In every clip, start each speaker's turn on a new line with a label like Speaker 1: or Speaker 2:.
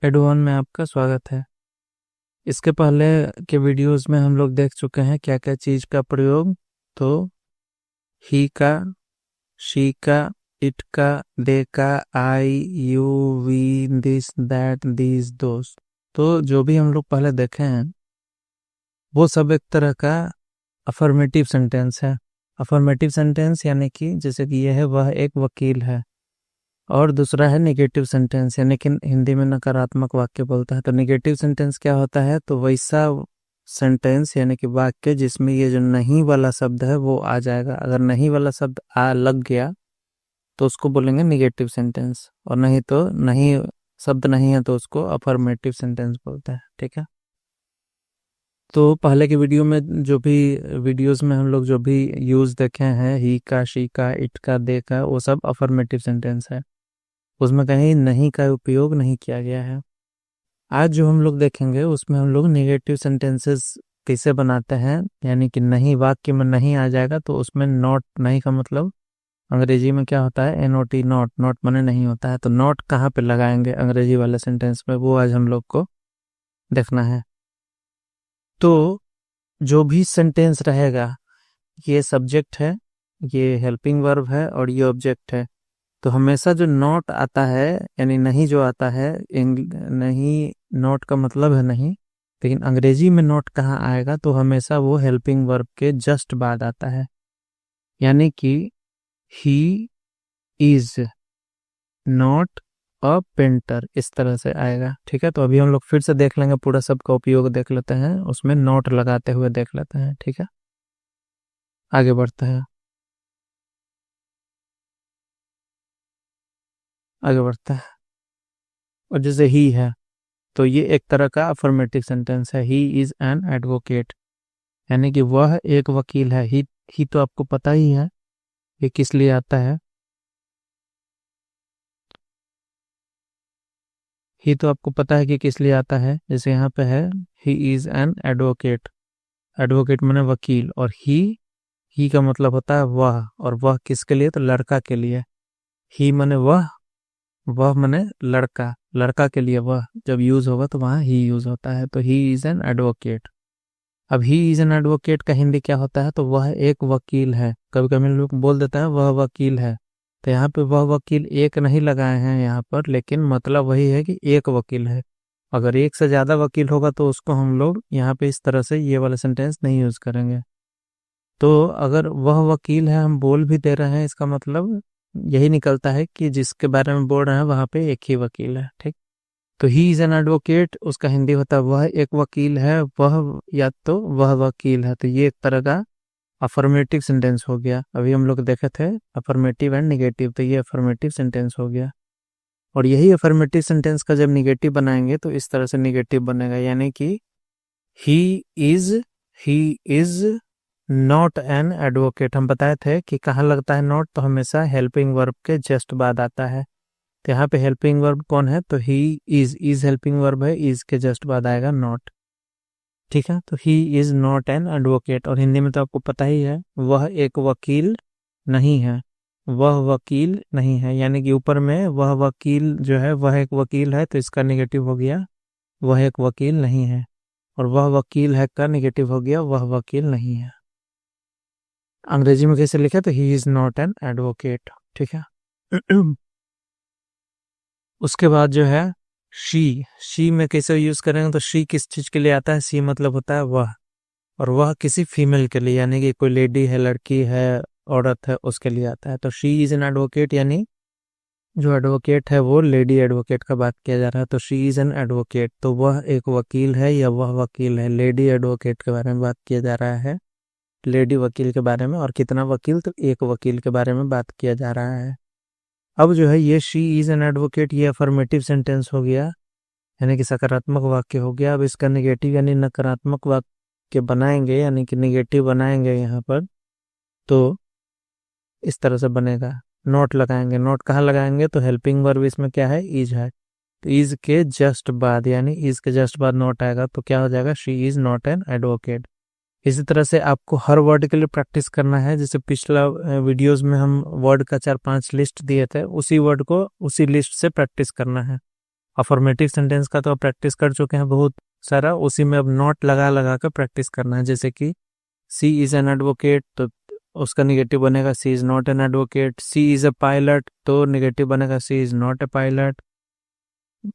Speaker 1: Advance में आपका स्वागत है। इसके पहले के वीडियोस में हम लोग देख चुके हैं क्या क्या चीज का प्रयोग। तो ही का, शी का, इट का, दे का, I, you, we, this, that, these, those. तो जो भी हम लोग पहले देखे हैं वो सब एक तरह का अफर्मेटिव सेंटेंस है। अफर्मेटिव सेंटेंस यानी कि जैसे कि यह है वह एक वकील है, और दूसरा है नेगेटिव सेंटेंस यानी कि हिंदी में नकारात्मक वाक्य बोलता है। तो नेगेटिव सेंटेंस क्या होता है? तो वैसा सेंटेंस यानी कि वाक्य जिसमें ये जो नहीं वाला शब्द है वो आ जाएगा। अगर नहीं वाला शब्द आ लग गया तो उसको बोलेंगे नेगेटिव सेंटेंस, और नहीं तो नहीं शब्द नहीं है तो उसको अफर्मेटिव सेंटेंस बोलते हैं। ठीक है। तो पहले के वीडियो में जो भी वीडियोस में हम लोग जो भी यूज देखे हैं, ही का, शी का, इट का, दे का, वो सब अफर्मेटिव सेंटेंस है। उसमें कहीं नहीं का उपयोग नहीं किया गया है। आज जो हम लोग देखेंगे उसमें हम लोग नेगेटिव सेंटेंसेस कैसे बनाते हैं, यानी कि नहीं वाक्य में नहीं आ जाएगा तो उसमें नॉट, नहीं का मतलब अंग्रेजी में क्या होता है? NOT, not. नॉट माने नहीं होता है। तो नॉट कहाँ पे लगाएंगे अंग्रेजी वाले सेंटेंस में, वो आज हम लोग को देखना है। तो जो भी सेंटेंस रहेगा, ये सब्जेक्ट है, ये हेल्पिंग वर्ब है, और ये ऑब्जेक्ट है। तो हमेशा जो नॉट आता है यानी नहीं जो आता है, नहीं, नॉट का मतलब है नहीं, लेकिन अंग्रेजी में नॉट कहाँ आएगा? तो हमेशा वो हेल्पिंग वर्ब के जस्ट बाद आता है। यानी कि he is not a painter, इस तरह से आएगा। ठीक है। तो अभी हम लोग फिर से देख लेंगे, पूरा सबका उपयोग देख लेते हैं, उसमें नॉट लगाते हुए देख लेते हैं। ठीक है, आगे बढ़ते हैं। आगे बढ़ते हैं। और जैसे ही है तो ये एक तरह का अफर्मेटिव सेंटेंस है। ही इज एन एडवोकेट, यानी कि वह एक वकील है। ही तो आपको पता ही है ये किस लिए आता है। ही तो आपको पता है कि किस लिए आता है। जैसे यहाँ पे है he is an advocate, advocate माने वकील, और ही का मतलब होता है वह, और वह किसके लिए? तो लड़का के लिए। ही माने वह माने लड़का, लड़का के लिए वह जब यूज होगा तो वहाँ ही यूज होता है। तो ही इज एन एडवोकेट। अब ही इज एन एडवोकेट का हिंदी क्या होता है? तो वह एक वकील है। कभी कभी लोग बोल देता है वह वकील है, तो यहाँ पे वह वकील एक नहीं लगाए हैं यहाँ पर, लेकिन मतलब वही है कि एक वकील है। अगर एक से ज्यादा वकील होगा तो उसको हम लोग यहाँ पे इस तरह से ये वाला सेंटेंस नहीं यूज करेंगे। तो अगर वह वकील है हम बोल भी दे रहे हैं, इसका मतलब यही निकलता है कि जिसके बारे में बोल रहे हैं वहां पे एक ही वकील है। ठीक। तो ही इज एन एडवोकेट, उसका हिंदी होता है वह एक वकील है, वह या तो वह वकील है। तो ये एक तरह का अफर्मेटिव सेंटेंस हो गया। अभी हम लोग देखे थे अफर्मेटिव एंड निगेटिव, तो ये अफर्मेटिव सेंटेंस हो गया। और यही अफर्मेटिव सेंटेंस का जब निगेटिव बनाएंगे तो इस तरह से निगेटिव बनेगा, यानी कि he is he is not an advocate. हम बताए थे कि कहाँ लगता है नॉट? तो हमेशा हेल्पिंग वर्ब के जस्ट बाद आता है। तो यहाँ पे हेल्पिंग वर्ब कौन है? तो ही इज हेल्पिंग वर्ब है, इज के जस्ट बाद आएगा नॉट। ठीक है। तो he is not an advocate, और हिंदी में तो आपको पता ही है वह एक वकील नहीं है। वह वकील नहीं है, यानी कि ऊपर में वह वकील जो है वह एक वकील है, तो इसका निगेटिव हो गया वह एक वकील नहीं है। और वह वकील है का निगेटिव हो गया वह वकील नहीं है। अंग्रेजी में कैसे लिखा? तो he is not an advocate. ठीक है। उसके बाद जो है शी में कैसे यूज करेंगे? तो शी किस चीज के लिए आता है? शी मतलब होता है वह, और वह किसी फीमेल के लिए, यानी कि कोई लेडी है, लड़की है, औरत है, उसके लिए आता है। तो शी इज एन एडवोकेट, यानी जो एडवोकेट है वो लेडी एडवोकेट का बात किया जा रहा है। तो शी इज एन एडवोकेट, तो वह एक वकील है या वह वकील है। लेडी एडवोकेट के बारे में बात किया जा रहा है, लेडी वकील के बारे में। और कितना वकील? तो एक वकील के बारे में बात किया जा रहा है। अब जो है ये शी इज एन एडवोकेट, ये अफर्मेटिव सेंटेंस हो गया, यानी कि सकारात्मक वाक्य हो गया। अब इसका निगेटिव यानी नकारात्मक वाक्य बनाएंगे, यानी कि निगेटिव बनाएंगे यहाँ पर, तो इस तरह से बनेगा। नॉट लगाएंगे। नॉट कहाँ लगाएंगे? तो हेल्पिंग वर्ब इसमें क्या है? इज है। तो इज के जस्ट बाद, यानी इज के जस्ट बाद नॉट आएगा तो क्या हो जाएगा? She is not an advocate. इसी तरह से आपको हर वर्ड के लिए प्रैक्टिस करना है। जैसे पिछला वीडियोस में हम वर्ड का 4-5 लिस्ट दिए थे, उसी वर्ड को उसी लिस्ट से प्रैक्टिस करना है। अफर्मेटिव सेंटेंस का तो आप प्रैक्टिस कर चुके हैं बहुत सारा, उसी में अब नॉट लगा लगा कर प्रैक्टिस करना है। जैसे कि सी इज एन एडवोकेट, तो उसका निगेटिव बनेगा she is not an advocate. She is a pilot, तो निगेटिव बनेगा she is not a pilot.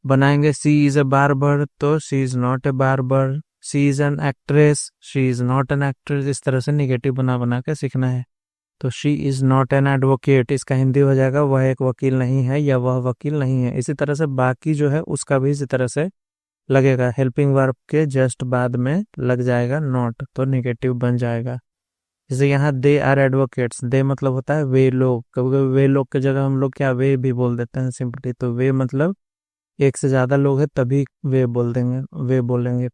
Speaker 1: बनाएंगे सी इज ए बार्बर, तो she is not a barber. She is an actress, she is not an actress. इस तरह से negative बना बना के सीखना है। तो she is not an advocate, इसका हिंदी हो जाएगा वह एक वकील नहीं है या वह वकील नहीं है। इसी तरह से बाकी जो है उसका भी इसी तरह से लगेगा। हेल्पिंग वर्ब के जस्ट बाद में लग जाएगा नॉट, तो निगेटिव बन जाएगा। जैसे यहाँ दे आर एडवोकेट्स, दे मतलब होता है वे लोग। कभी कभी वे लोग की जगह हम लोग क्या वे भी बोल देते हैं सिंपली। तो वे मतलब एक से ज्यादा लोग है तभी वे बोल देंगे, वे बोलेंगे।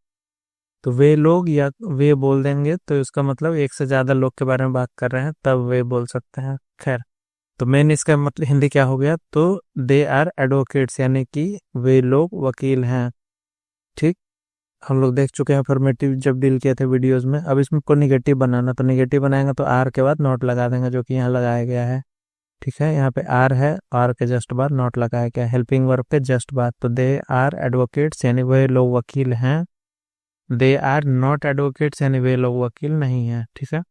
Speaker 1: तो वे लोग या वे बोल देंगे तो इसका मतलब एक से ज्यादा लोग के बारे में बात कर रहे हैं तब वे बोल सकते हैं। खैर, तो मेन इसका मतलब हिंदी क्या हो गया, तो दे आर एडवोकेट्स यानी कि वे लोग वकील हैं। ठीक, हम लोग देख चुके हैं अफर्मेटिव जब डील किए थे वीडियोस में। अब इसमें को निगेटिव बनाना, तो निगेटिव बनाएंगे तो आर के बाद नॉट लगा देंगे, जो कि यहाँ लगाया गया है। ठीक है, यहाँ पे आर है, आर के जस्ट बाद नॉट लगाया गया, हेल्पिंग वर्ब के जस्ट बाद। तो दे आर एडवोकेट्स यानी वे लोग वकील हैं। दे आर नॉट एडवोकेट्स यानी वे लोग वकील नहीं है। ठीक है,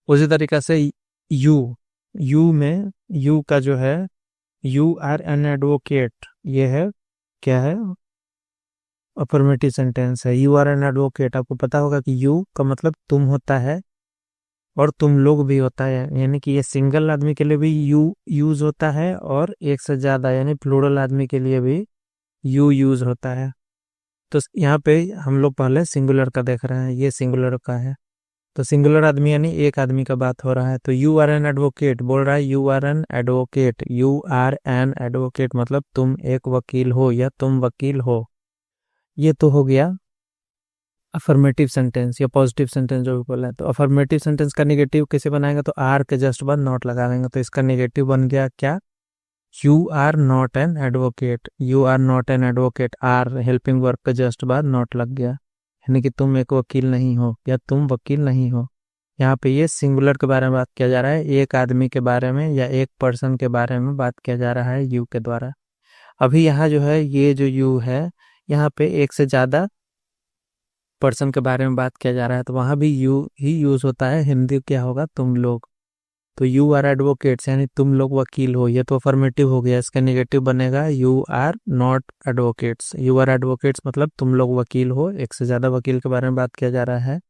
Speaker 1: उसी तरीका से यू में यू का जो है यू आर एन एडवोकेट, ये है क्या है, अफर्मेटिव सेंटेंस है। यू आर एन एडवोकेट, आपको पता होगा कि यू का मतलब तुम होता है और तुम लोग भी होता है, यानी कि ये सिंगल आदमी के लिए भी यू यूज होता है और एक से ज्यादा यानी प्लूरल आदमी के लिए भी यू यूज होता है। तो यहाँ पे हम लोग पहले सिंगुलर का देख रहे हैं, ये सिंगुलर का है। तो सिंगुलर आदमी यानी एक आदमी का बात हो रहा है। तो यू आर एन एडवोकेट बोल रहा है, you are an advocate, you are an advocate मतलब तुम एक वकील हो या तुम वकील हो। ये तो हो गया अफर्मेटिव सेंटेंस या पॉजिटिव सेंटेंस जो भी बोला है। तो अफर्मेटिव सेंटेंस का नेगेटिव कैसे बनाएगा, तो आर के जस्ट बाद नॉट लगा देंगे। तो इसका नेगेटिव बन गया क्या, you are not an advocate. You are not an advocate, are helping verb के जस्ट बाद नॉट लग गया, यानी कि तुम एक वकील नहीं हो या तुम वकील नहीं हो। यहाँ पे ये सिंगुलर के बारे में बात किया जा रहा है, एक आदमी के बारे में या एक पर्सन के बारे में बात किया जा रहा है यू के द्वारा। अभी यहाँ जो है ये जो यू है, यहाँ पे एक से ज्यादा पर्सन के बारे में बात किया जा रहा है, तो वहां भी यू ही यूज होता है। हिंदी क्या होगा, तुम लोग। तो यू आर एडवोकेट्स यानी तुम लोग वकील हो, ये तो अफर्मेटिव हो गया। इसका नेगेटिव बनेगा you are not advocates. You are advocates मतलब तुम लोग वकील हो, एक से ज्यादा वकील के बारे में बात किया जा रहा है।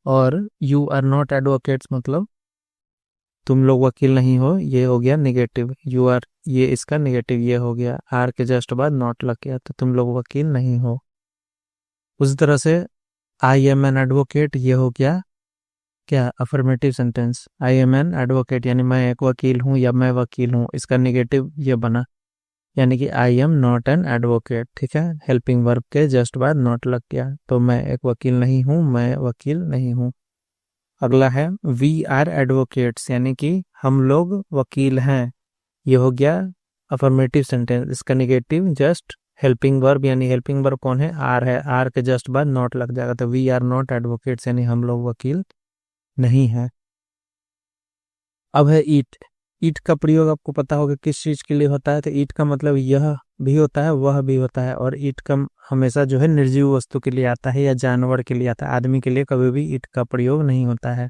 Speaker 1: और यू आर नॉट एडवोकेट्स मतलब तुम लोग वकील नहीं हो, ये हो गया नेगेटिव। यू आर, ये इसका नेगेटिव ये हो गया, आर के जस्ट बाद नॉट लग गया, तो तुम लोग वकील नहीं हो। उसी तरह से आई एम एन एडवोकेट, ये हो गया क्या, affirmative sentence. I am an advocate यानी मैं एक वकील हूँ या मैं वकील हूँ, इसका नेगेटिव ये बना, यानी कि I am not an advocate. ठीक है, हेल्पिंग वर्ब के जस्ट बाद नॉट लग गया, तो मैं एक वकील नहीं हूँ, मैं वकील नहीं हूँ। अगला है वी आर एडवोकेट्स यानी कि हम लोग वकील हैं, ये हो गया अफर्मेटिव सेंटेंस। इसका नेगेटिव जस्ट हेल्पिंग वर्ब, यानी हेल्पिंग वर्ब कौन है, आर है, आर के जस्ट बाद नॉट लग जाएगा, तो वी आर नॉट एडवोकेट्स यानी हम लोग वकील नहीं है। अब है ईट। ईट का प्रयोग आपको पता होगा किस चीज के लिए होता है, तो ईट का मतलब यह भी होता है वह भी होता है, और ईट का हमेशा जो है निर्जीव वस्तु के लिए आता है या जानवर के लिए आता है। आदमी के लिए कभी भी ईट का प्रयोग नहीं होता है।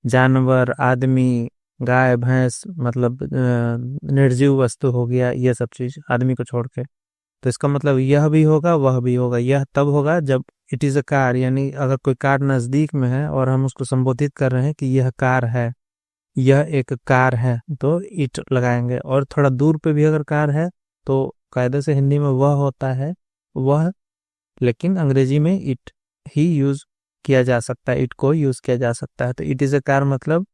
Speaker 1: जानवर, आदमी, गाय भैंस मतलब निर्जीव वस्तु हो गया, ये सब चीज आदमी को छोड़ के। तो इसका मतलब यह भी होगा वह भी होगा। यह तब होगा जब इट इज अ कार, यानी अगर कोई कार नजदीक में है और हम उसको संबोधित कर रहे हैं कि यह कार है, यह एक कार है, तो इट लगाएंगे। और थोड़ा दूर पे भी अगर कार है तो कायदे से हिंदी में वह होता है वह, लेकिन अंग्रेजी में इट ही यूज किया जा सकता है, इट को यूज किया जा सकता है। तो इट इज अ कार मतलब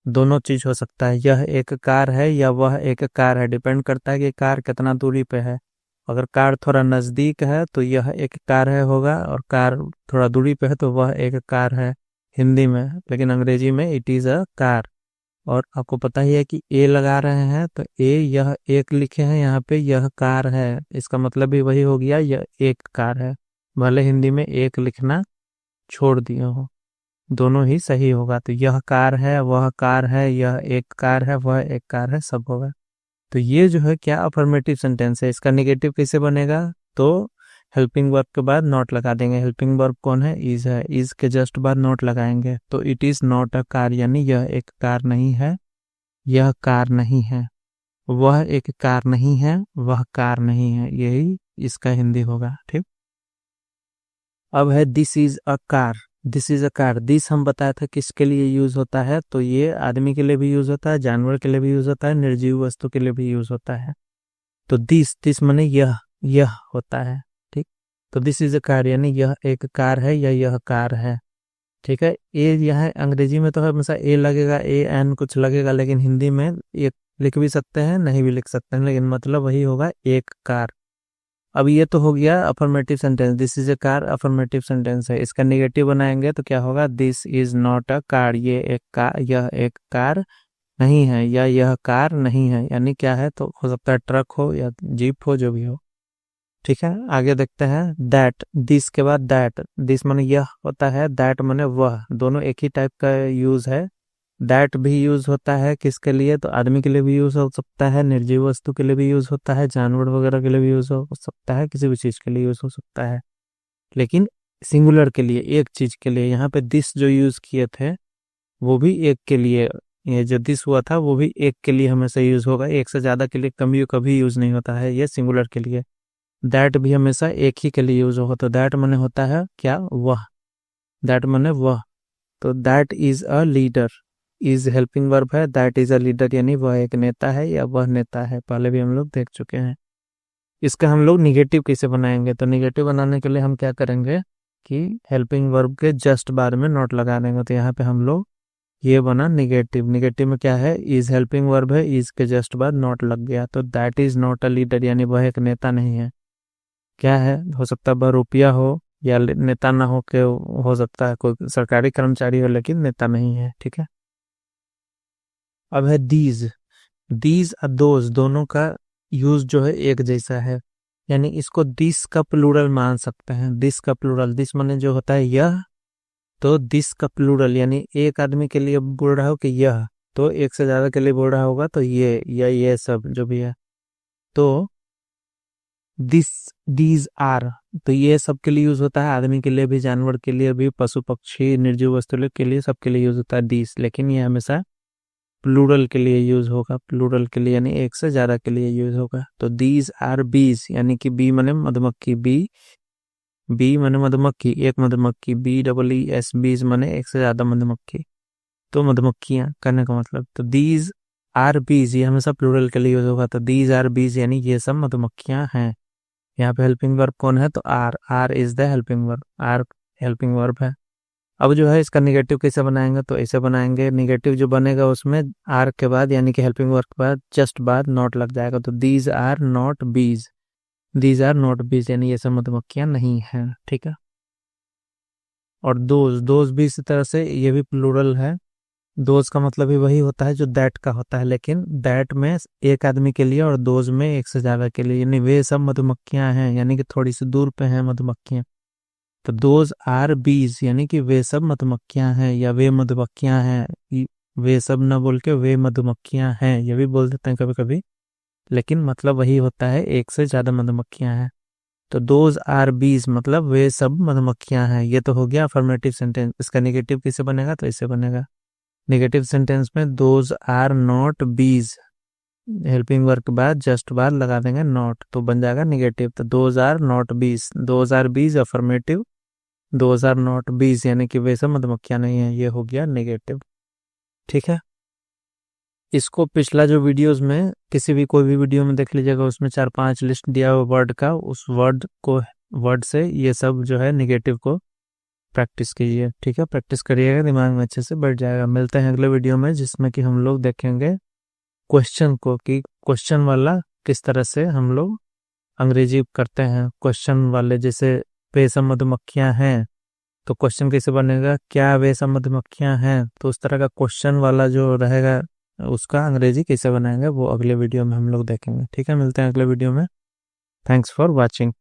Speaker 1: दोनों चीज हो सकता है, यह एक कार है या वह एक कार है, डिपेंड करता है कि कार कितना दूरी पे है। अगर कार थोड़ा नजदीक है तो यह एक कार है होगा, और कार थोड़ा दूरी पे है तो वह एक कार है हिंदी में, लेकिन अंग्रेजी में इट इज अ कार। और आपको पता ही है कि ए लगा रहे हैं, तो ए यह एक लिखे हैं यहाँ पे, यह कार है, इसका मतलब भी वही हो गया, यह एक कार है। भले हिंदी में एक लिखना छोड़ दिए हो, दोनों ही सही होगा। तो यह कार है, वह कार है, यह एक कार है, वह एक कार है, सब होगा। तो ये जो है क्या अफर्मेटिव सेंटेंस है। इसका नेगेटिव कैसे बनेगा, तो हेल्पिंग वर्ब के बाद नॉट लगा देंगे। हेल्पिंग वर्ब कौन है, इज है, इज के जस्ट बाद नॉट लगाएंगे। तो it is not a car, यानी यह एक कार नहीं है, यह कार नहीं है। वह एक कार नहीं है, वह कार नहीं है, यही इसका हिंदी होगा। ठीक, अब है this is a car. This is a car, this हम बताया था किसके लिए यूज होता है, तो ये आदमी के लिए भी यूज होता है, जानवर के लिए भी यूज होता है, निर्जीव वस्तु के लिए भी यूज होता है। तो दिस माने यह होता है। ठीक, तो दिस इज अ कार यानी यह एक कार है या यह कार है। ठीक है, ए यह अंग्रेजी में तो हमेशा ए लगेगा, ए एन कुछ लगेगा, लेकिन हिंदी में एक लिख भी सकते हैं, नहीं भी लिख सकते हैं, लेकिन मतलब वही होगा, एक कार। अब ये तो हो गया affirmative sentence, this is a car affirmative sentence है। इसका नेगेटिव बनाएंगे तो क्या होगा, this is not a car, ये एक कार, यह एक कार नहीं है, या यह कार नहीं है। यानी क्या है, तो हो सकता है ट्रक हो या जीप हो, जो भी हो। ठीक है, आगे देखते हैं। दैट, दिस के बाद दैट, दिस माने यह होता है, दैट माने वह, दोनों एक ही टाइप का यूज है। दैट भी यूज होता है किसके लिए, तो आदमी के लिए भी यूज हो सकता है, निर्जीव वस्तु के लिए भी यूज होता है, जानवर वगैरह के लिए भी यूज हो सकता है, किसी भी चीज के लिए यूज हो सकता है। लेकिन सिंगुलर के लिए, एक चीज के लिए, यहाँ पे दिस जो यूज किए थे वो भी एक के लिए, ये जो दिस हुआ था वो भी एक के लिए हमेशा यूज होगा, एक से ज्यादा के लिए कभी यूज नहीं होता है, ये सिंगुलर के लिए। दैट भी हमेशा एक ही के लिए यूज होगा, तो दैट माने होता है क्या, वह, दैट माने वह। तो that is a leader, is helping verb है, दैट इज अ लीडर यानी वह एक नेता है या वह नेता है, पहले भी हम लोग देख चुके हैं। इसका हम लोग निगेटिव कैसे बनाएंगे, तो निगेटिव बनाने के लिए हम क्या करेंगे कि हेल्पिंग वर्ब के जस्ट बाद में नॉट लगा देंगे। तो यहाँ पे हम लोग ये बना निगेटिव। निगेटिव में क्या है, इज हेल्पिंग वर्ब है, इज के जस्ट बाद नॉट लग गया, तो that is not a leader यानी वह एक नेता नहीं है। क्या है, हो सकता है रुपया हो या नेता ना हो के, हो सकता है कोई सरकारी कर्मचारी हो लेकिन नेता नहीं है। ठीक है, अब है दीज, दीज और दोज, दोनों का यूज जो है एक जैसा है, यानी इसको दिस का प्लूरल मान सकते हैं। दिस का प्लूरल, दिस माने जो होता है यह, तो दिस का प्लूरल यानी एक आदमी के लिए बोल रहा हो कि यह, तो एक से ज्यादा के लिए बोल रहा होगा तो ये, या ये सब जो भी है। तो दिस, दीज आर, तो ये सबके लिए यूज होता है, आदमी के लिए भी, जानवर के लिए भी, पशु पक्षी निर्जीव वस्तु के लिए, सबके लिए यूज होता है दिस। लेकिन ये हमेशा प्लूरल के लिए यूज होगा, प्लूरल के लिए यानी एक से ज्यादा के लिए यूज होगा। तो दीज आर बीज, यानी कि बी माने मधुमक्खी, बी माने मधुमक्खी, एक मधुमक्खी, BEES, बीज माने एक से ज्यादा मधुमक्खी, तो मधुमक्खियां करने का मतलब। तो दीज आर बीज, ये हमेशा प्लूरल के लिए यूज होगा, तो दीज आर बीज यानी ये सब मधुमक्खियां हैं। यहाँ पे हेल्पिंग वर्ब कौन है, तो are, are is the helping verb, are helping verb है। अब जो है इसका निगेटिव कैसे बनाएंगे, तो ऐसे बनाएंगे, निगेटिव जो बनेगा उसमें आर के बाद यानी कि हेल्पिंग वर्ब के बाद जस्ट बाद नॉट लग जाएगा, तो दीज आर नॉट बीज, दीज आर नॉट बीज यानी ये सब मधुमक्खियां नहीं है। ठीक है, और दोज, दोज भी इसी तरह से, ये भी प्लूरल है। दोज का मतलब भी वही होता है जो दैट का होता है, लेकिन दैट में एक आदमी के लिए और दोज में एक से ज्यादा के लिए, यानी वे सब मधुमक्खियां हैं, यानी कि थोड़ी सी दूर पे हैं मधुमक्खियां। तो दोज आर बीज यानी कि वे सब मधुमक्खियां हैं या वे मधुमक्खियां हैं, वे सब न बोल के वे मधुमक्खियां हैं ये भी बोल देते हैं कभी कभी, लेकिन मतलब वही होता है, एक से ज्यादा मधुमक्खियां हैं। तो दोज आर बीज मतलब वे सब मधुमक्खियां हैं। ये तो हो गया अफर्मेटिव सेंटेंस। इसका नेगेटिव कैसे बनेगा, तो इससे बनेगा, नेगेटिव सेंटेंस में दोज आर नॉट बीज, हेल्पिंग वर्ब के बाद जस्ट बाद लगा देंगे नॉट, तो बन जाएगा नेगेटिव। तो those are not bees, those are bees affirmative, those are not bees यानी कि वे सब मधुमक्खियां नहीं है, ये हो गया नेगेटिव। ठीक है, इसको पिछला जो वीडियोस में किसी भी कोई भी वीडियो में देख लीजिएगा, उसमें 4-5 लिस्ट दिया हुआ वर्ड का, उस वर्ड से ये सब जो है नेगेटिव को प्रैक्टिस कीजिए। ठीक है, प्रैक्टिस करिएगा, दिमाग में अच्छे से बैठ जाएगा। मिलते हैं अगले वीडियो में जिसमें कि हम लोग देखेंगे क्वेश्चन को, कि क्वेश्चन वाला किस तरह से हम लोग अंग्रेजी करते हैं। क्वेश्चन वाले जैसे वे सब मधुमक्खियां हैं, तो क्वेश्चन कैसे बनेगा, क्या वे सब मधुमक्खियां हैं, तो उस तरह का क्वेश्चन वाला जो रहेगा उसका अंग्रेजी कैसे बनाएंगे वो अगले वीडियो में हम लोग देखेंगे। ठीक है, मिलते हैं अगले वीडियो में। Thanks for watching.